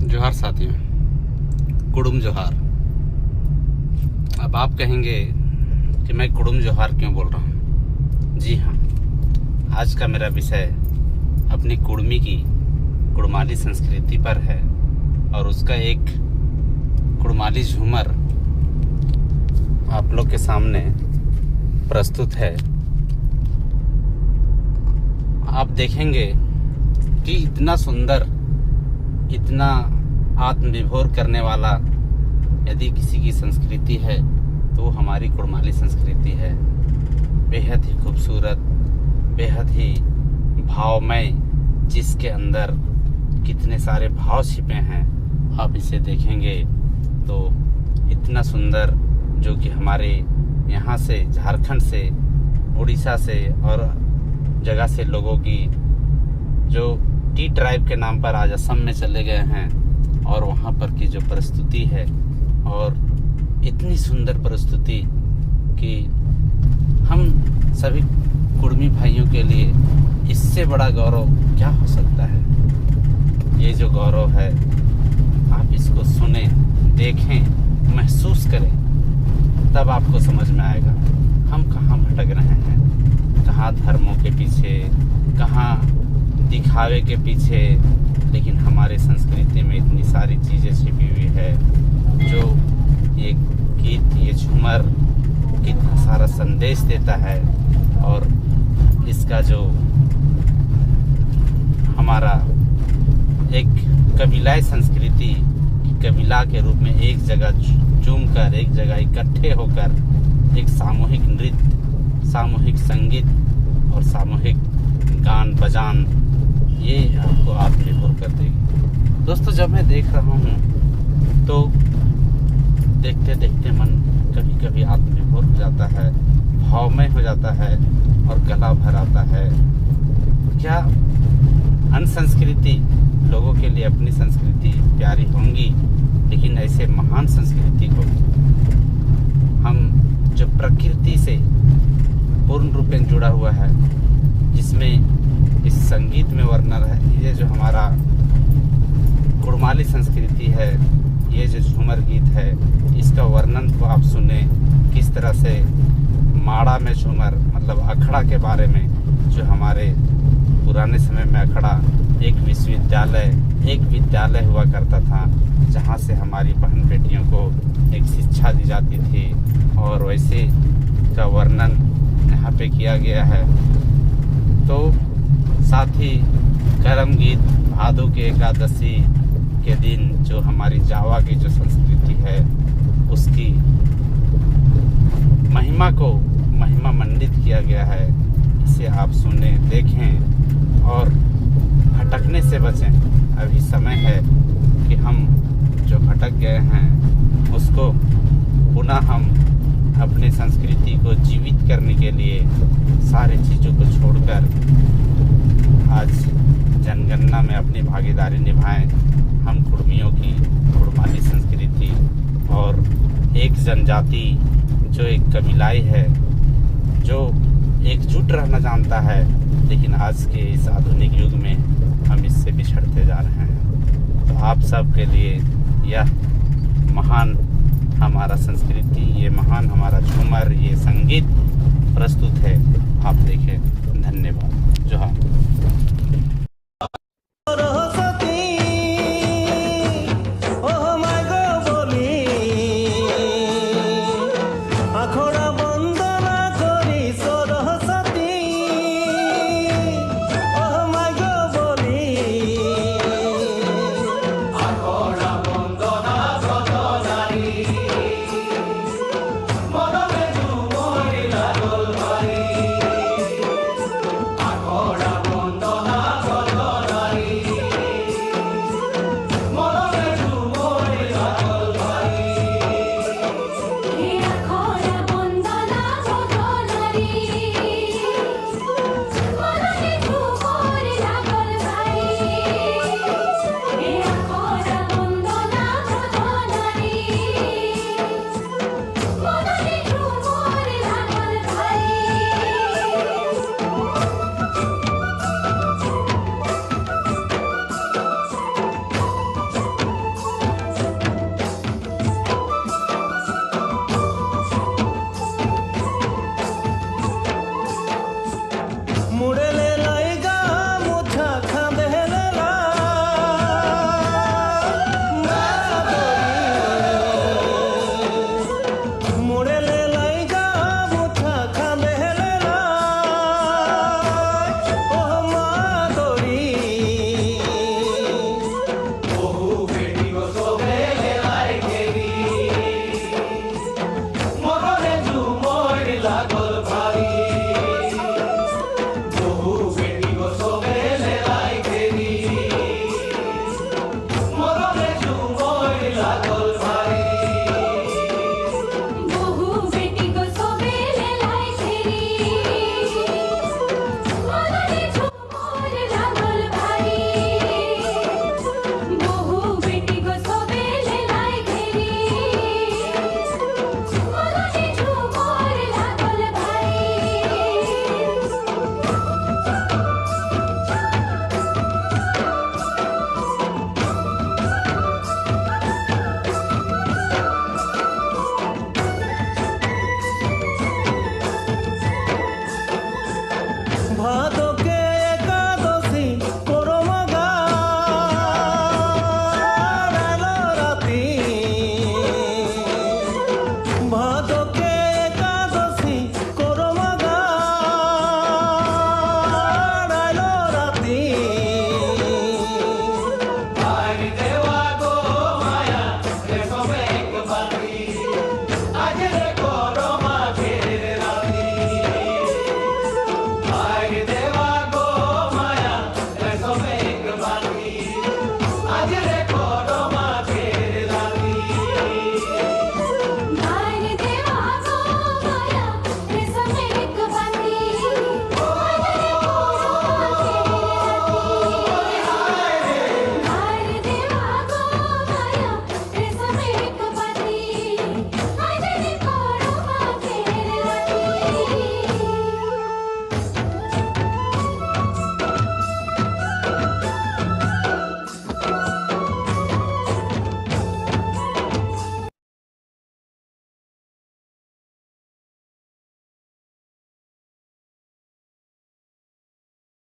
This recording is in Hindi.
जोहार साथियों, कुडुम जोहार। अब आप कहेंगे कि मैं कुडुम जोहार क्यों बोल रहा हूँ। जी हाँ, आज का मेरा विषय अपनी कुड़मी की कुड़माली संस्कृति पर है और उसका एक कुड़माली झूमर आप लोग के सामने प्रस्तुत है। आप देखेंगे कि इतना सुंदर, इतना आत्मविभोर करने वाला यदि किसी की संस्कृति है तो वो हमारी कुड़माली संस्कृति है। बेहद ही खूबसूरत, बेहद ही भावमय, जिसके अंदर कितने सारे भाव छिपे हैं। आप इसे देखेंगे तो इतना सुंदर, जो कि हमारे यहाँ से, झारखंड से, उड़ीसा से और जगह से लोगों की जो टी ट्राइब के नाम पर आज असम में चले गए हैं और वहाँ पर की जो प्रस्तुति है, और इतनी सुंदर प्रस्तुति कि हम सभी कुड़मी भाइयों के लिए इससे बड़ा गौरव क्या हो सकता है। ये जो गौरव है, आप इसको सुने, देखें, महसूस करें, तब आपको समझ में आएगा हम कहाँ भटक रहे हैं, कहाँ धर्मों के पीछे, कहाँ दिखावे के पीछे। लेकिन हमारे संस्कृति में इतनी सारी चीज़ें छिपी हुई है। जो ये गीत, ये झूमर कितना सारा संदेश देता है, और इसका जो हमारा एक कबीलाई संस्कृति, कबीला के रूप में एक जगह जूम कर, एक जगह इकट्ठे होकर एक सामूहिक नृत्य, सामूहिक संगीत और सामूहिक गान बजान, ये आपको आत्मनिर्भर कर देगी। दोस्तों, जब मैं देख रहा हूँ तो देखते देखते मन कभी कभी आत्मनिर्भर हो जाता है, भावमय हो जाता है और गला भर आता है। क्या अन्य संस्कृति लोगों के लिए अपनी संस्कृति प्यारी होंगी, लेकिन ऐसे महान संस्कृति को हम, जो प्रकृति से पूर्ण रूप में जुड़ा हुआ है, जिसमें इस संगीत में वर्णन है, ये जो हमारा कुड़माली संस्कृति है, ये जो झूमर गीत है, इसका वर्णन को आप सुने, किस तरह से माड़ा में झूमर, मतलब अखड़ा के बारे में, जो हमारे पुराने समय में अखड़ा एक विद्यालय हुआ करता था, जहाँ से हमारी बहन बेटियों को एक शिक्षा दी जाती थी, और वैसे का वर्णन यहाँ पे किया गया है। तो साथ ही करम गीत, भादों के एकादशी के दिन जो हमारी जावा की जो संस्कृति है, उसकी महिमा को महिमा मंडित किया गया है। इसे आप सुने, देखें और भटकने से बचें। अभी समय है कि हम जो भटक गए हैं उसको पुनः हम अपनी संस्कृति को जीवित करने के लिए सारी चीज़ों को छोड़कर आज जनगणना में अपनी भागीदारी निभाएं। हम कुड़मियों की कुड़माली संस्कृति और एक जनजाति, जो एक कबीलाई है, जो एकजुट रहना जानता है, लेकिन आज के इस आधुनिक युग में हम इससे बिछड़ते जा रहे हैं। तो आप सब के लिए यह महान हमारा संस्कृति, ये महान हमारा झूमर, ये संगीत प्रस्तुत है। आप देखें। धन्यवाद। जोहार। Ahora विजय